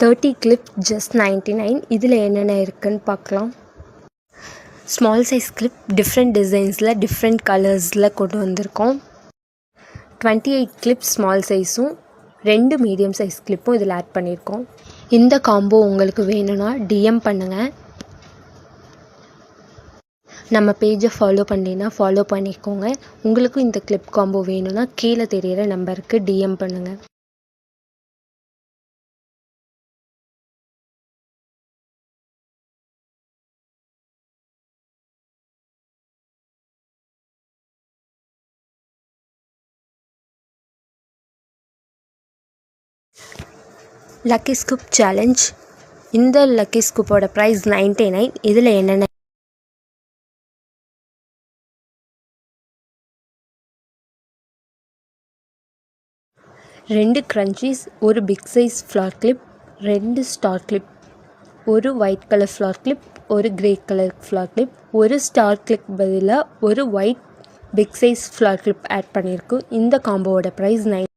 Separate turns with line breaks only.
30 clip just 99. இதில் என்னென்ன இருக்குன்னு பார்க்கலாம். ஸ்மால் சைஸ் கிளிப் டிஃப்ரெண்ட் டிசைன்ஸில் டிஃப்ரெண்ட் கலர்ஸில் கொண்டு வந்திருக்கோம். 28 கிளிப் ஸ்மால் சைஸும் 2 மீடியம் சைஸ் கிளிப்பும் இதில் ஆட் பண்ணியிருக்கோம். இந்த காம்போ உங்களுக்கு வேணும்னா DM பண்ணுங்கள். நம்ம பேஜை ஃபாலோ பண்ணினா ஃபாலோ பண்ணிக்கோங்க. உங்களுக்கும் இந்த கிளிப் காம்போ வேணும்னா கீழே தெரிகிற நம்பருக்கு DM பண்ணுங்கள். Lucky scoop challenge. இந்த லக்கி ஸ்கூப்போட ப்ரைஸ் 99. இதில் என்னென்ன 2 க்ரன்ச்சீஸ், ஒரு big size flower clip, 2 star clip, ஒரு ஒயிட் கலர் ஃப்ளார் கிளிப், ஒரு கிரே கலர் ஃப்ளார் கிளிப், ஒரு ஸ்டார் கிளிப் பதிலாக ஒரு white big size flower clip add பண்ணியிருக்கோம். இந்த காம்போவோட ப்ரைஸ் 9.